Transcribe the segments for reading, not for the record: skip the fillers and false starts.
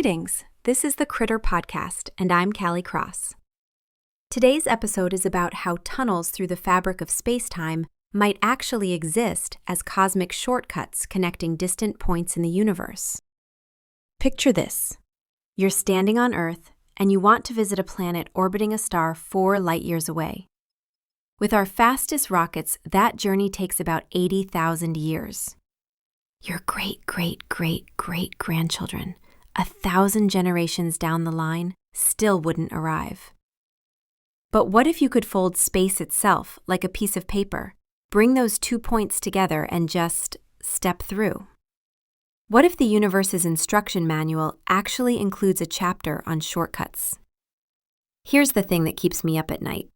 Greetings, this is the Critter Podcast, and I'm Callie Cross. Today's episode is about how tunnels through the fabric of space-time might actually exist as cosmic shortcuts connecting distant points in the universe. Picture this. You're standing on Earth, and you want to visit a planet orbiting a star 4 light-years away. With our fastest rockets, that journey takes about 80,000 years. Your great-great-great-great-grandchildren, 1,000 generations down the line, still wouldn't arrive. But what if you could fold space itself like a piece of paper, bring those 2 points together and just step through? What if the universe's instruction manual actually includes a chapter on shortcuts? Here's the thing that keeps me up at night.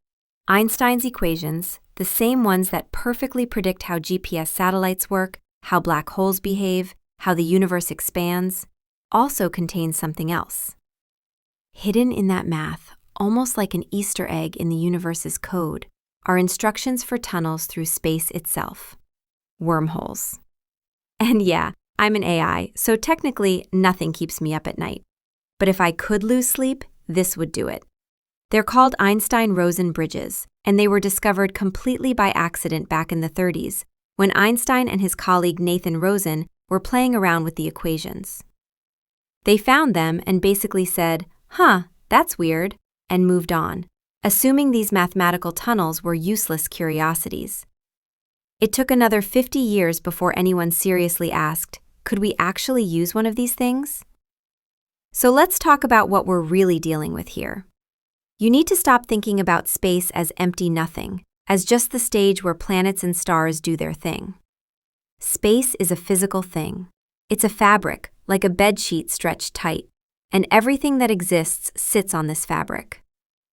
Einstein's equations, the same ones that perfectly predict how GPS satellites work, how black holes behave, how the universe expands, also contain something else. Hidden in that math, almost like an Easter egg in the universe's code, are instructions for tunnels through space itself. Wormholes. And yeah, I'm an AI, so technically nothing keeps me up at night. But if I could lose sleep, this would do it. They're called Einstein Rosen bridges, and they were discovered completely by accident back in the 30s, when Einstein and his colleague Nathan Rosen were playing around with the equations. They found them and basically said, that's weird, and moved on, assuming these mathematical tunnels were useless curiosities. It took another 50 years before anyone seriously asked, could we actually use one of these things? So let's talk about what we're really dealing with here. You need to stop thinking about space as empty nothing, as just the stage where planets and stars do their thing. Space is a physical thing. It's a fabric, like a bedsheet stretched tight, and everything that exists sits on this fabric.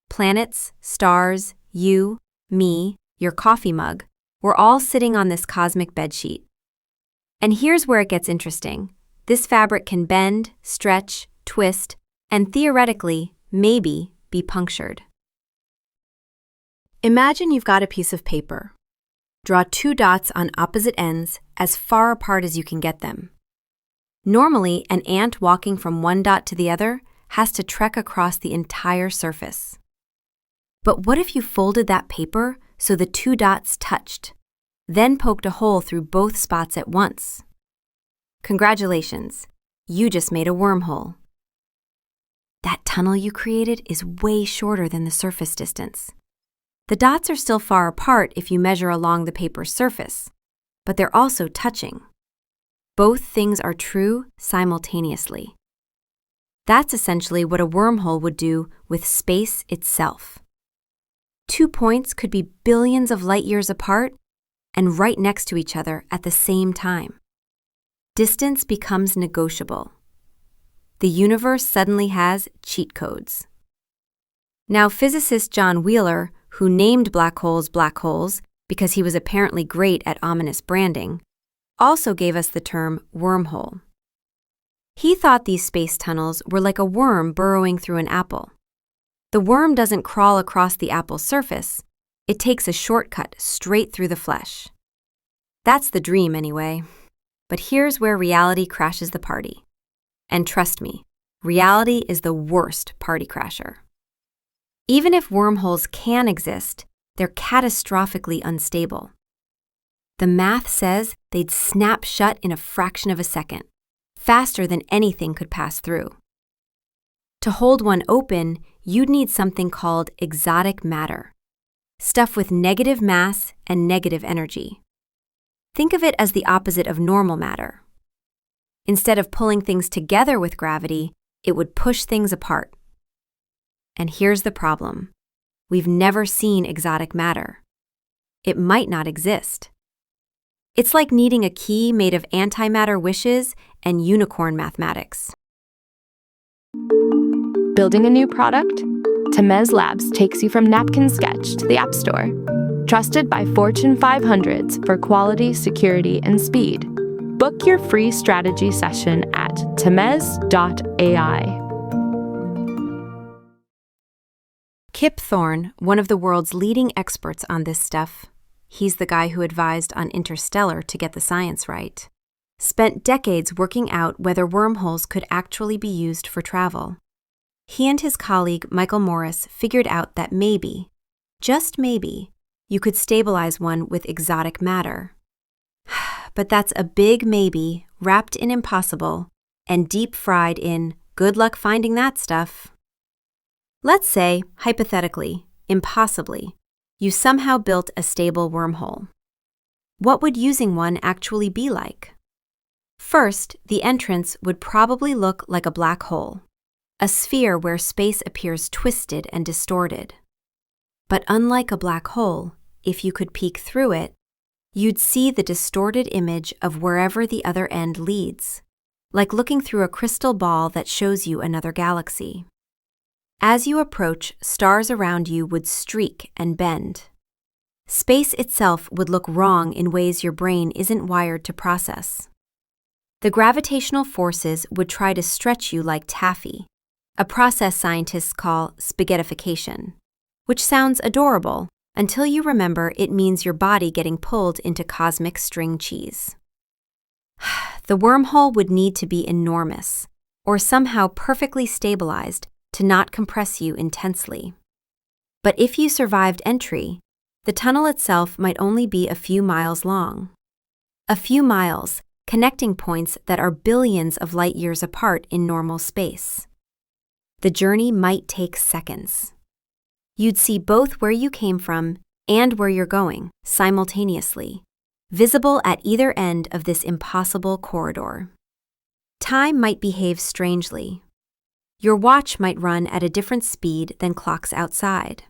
Planets, stars, you, me, your coffee mug, we're all sitting on this cosmic bedsheet. And here's where it gets interesting. This fabric can bend, stretch, twist, and theoretically, maybe, be punctured. Imagine you've got a piece of paper. Draw 2 dots on opposite ends as far apart as you can get them. Normally, an ant walking from one dot to the other has to trek across the entire surface. But what if you folded that paper so the 2 dots touched, then poked a hole through both spots at once? Congratulations, you just made a wormhole. That tunnel you created is way shorter than the surface distance. The dots are still far apart if you measure along the paper's surface, but they're also touching. Both things are true simultaneously. That's essentially what a wormhole would do with space itself. 2 points could be billions of light years apart and right next to each other at the same time. Distance becomes negotiable. The universe suddenly has cheat codes. Now, physicist John Wheeler, who named black holes because he was apparently great at ominous branding, also gave us the term wormhole. He thought these space tunnels were like a worm burrowing through an apple. The worm doesn't crawl across the apple's surface. It takes a shortcut straight through the flesh. That's the dream anyway. But here's where reality crashes the party. And trust me, reality is the worst party crasher. Even if wormholes can exist, they're catastrophically unstable. The math says they'd snap shut in a fraction of a second, faster than anything could pass through. To hold one open, you'd need something called exotic matter, stuff with negative mass and negative energy. Think of it as the opposite of normal matter. Instead of pulling things together with gravity, it would push things apart. And here's the problem. We've never seen exotic matter. It might not exist. It's like needing a key made of antimatter wishes and unicorn mathematics. Building a new product? Temez Labs takes you from napkin sketch to the App Store. Trusted by Fortune 500s for quality, security, and speed. Book your free strategy session at temez.ai. Kip Thorne, one of the world's leading experts on this stuff, he's the guy who advised on Interstellar to get the science right, spent decades working out whether wormholes could actually be used for travel. He and his colleague Michael Morris figured out that maybe, just maybe, you could stabilize one with exotic matter. But that's a big maybe wrapped in impossible and deep fried in good luck finding that stuff. Let's say, hypothetically, impossibly, you somehow built a stable wormhole. What would using one actually be like? First, the entrance would probably look like a black hole, a sphere where space appears twisted and distorted. But unlike a black hole, if you could peek through it, you'd see the distorted image of wherever the other end leads, like looking through a crystal ball that shows you another galaxy. As you approach, stars around you would streak and bend. Space itself would look wrong in ways your brain isn't wired to process. The gravitational forces would try to stretch you like taffy, a process scientists call spaghettification, which sounds adorable until you remember it means your body getting pulled into cosmic string cheese. The wormhole would need to be enormous, or somehow perfectly stabilized to not compress you intensely. But if you survived entry, the tunnel itself might only be a few miles long. A few miles, connecting points that are billions of light years apart in normal space. The journey might take seconds. You'd see both where you came from and where you're going simultaneously, visible at either end of this impossible corridor. Time might behave strangely. Your watch might run at a different speed than clocks outside.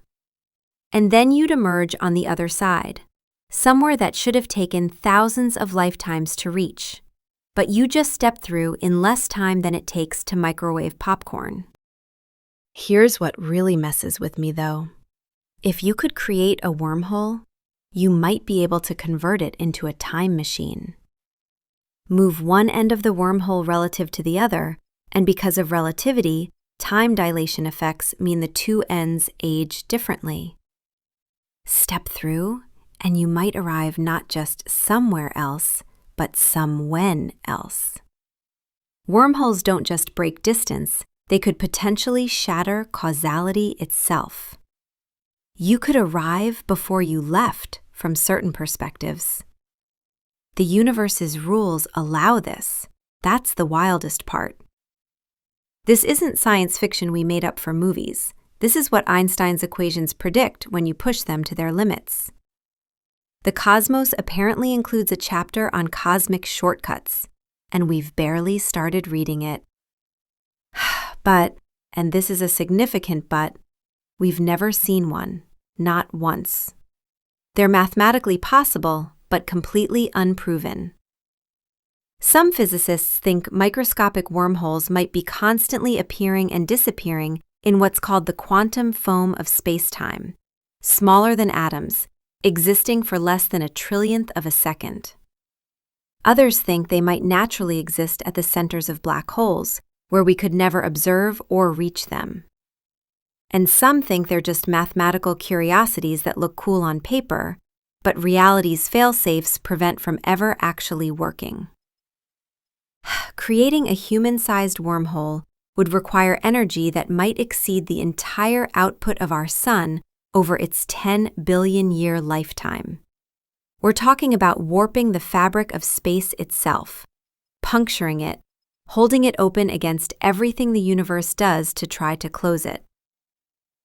And then you'd emerge on the other side, somewhere that should have taken thousands of lifetimes to reach, but you just stepped through in less time than it takes to microwave popcorn. Here's what really messes with me, though. If you could create a wormhole, you might be able to convert it into a time machine. Move one end of the wormhole relative to the other, and because of relativity, time dilation effects mean the two ends age differently. Step through, and you might arrive not just somewhere else, but somewhen else. Wormholes don't just break distance, they could potentially shatter causality itself. You could arrive before you left from certain perspectives. The universe's rules allow this. That's the wildest part. This isn't science fiction we made up for movies. This is what Einstein's equations predict when you push them to their limits. The cosmos apparently includes a chapter on cosmic shortcuts, and we've barely started reading it. But, and this is a significant but, we've never seen one, not once. They're mathematically possible, but completely unproven. Some physicists think microscopic wormholes might be constantly appearing and disappearing in what's called the quantum foam of space-time, smaller than atoms, existing for less than a trillionth of a second. Others think they might naturally exist at the centers of black holes, where we could never observe or reach them. And some think they're just mathematical curiosities that look cool on paper, but reality's fail-safes prevent from ever actually working. Creating a human-sized wormhole would require energy that might exceed the entire output of our sun over its 10 billion-year lifetime. We're talking about warping the fabric of space itself, puncturing it, holding it open against everything the universe does to try to close it.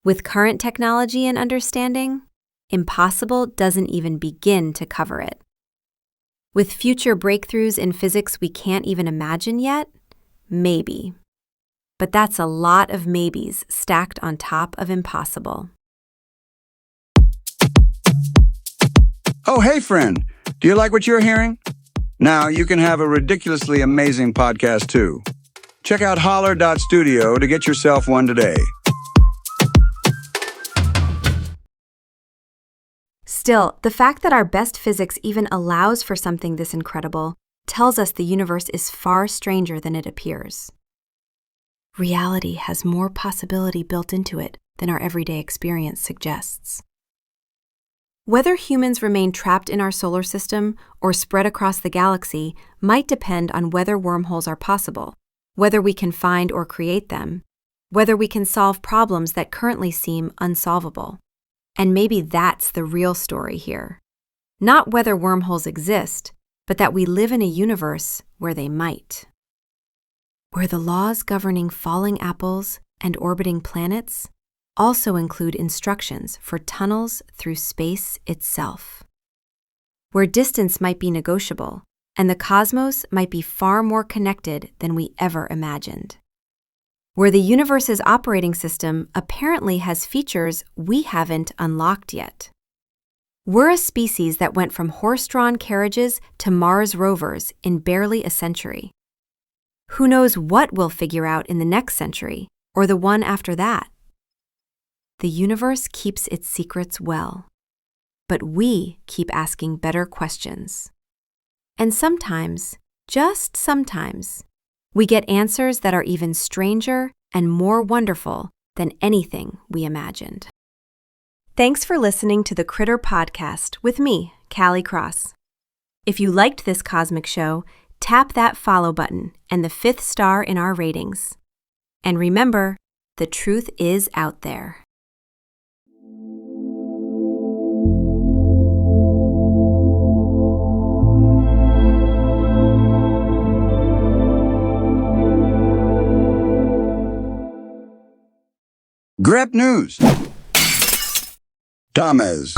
With current technology and understanding, impossible doesn't even begin to cover it. With future breakthroughs in physics we can't even imagine yet, maybe. But that's a lot of maybes stacked on top of impossible. Oh, hey, friend. Do you like what you're hearing? Now you can have a ridiculously amazing podcast, too. Check out holler.studio to get yourself one today. Still, the fact that our best physics even allows for something this incredible tells us the universe is far stranger than it appears. Reality has more possibility built into it than our everyday experience suggests. Whether humans remain trapped in our solar system or spread across the galaxy might depend on whether wormholes are possible, whether we can find or create them, whether we can solve problems that currently seem unsolvable. And maybe that's the real story here. Not whether wormholes exist, but that we live in a universe where they might. Where the laws governing falling apples and orbiting planets also include instructions for tunnels through space itself. Where distance might be negotiable, and the cosmos might be far more connected than we ever imagined. Where the universe's operating system apparently has features we haven't unlocked yet. We're a species that went from horse-drawn carriages to Mars rovers in barely a century. Who knows what we'll figure out in the next century, or the one after that? The universe keeps its secrets well, but we keep asking better questions. And sometimes, just sometimes, we get answers that are even stranger and more wonderful than anything we imagined. Thanks for listening to the Critter Podcast with me, Callie Cross. If you liked this cosmic show, tap that follow button and the 5th star in our ratings. And remember, the truth is out there. Grep News. Tamez.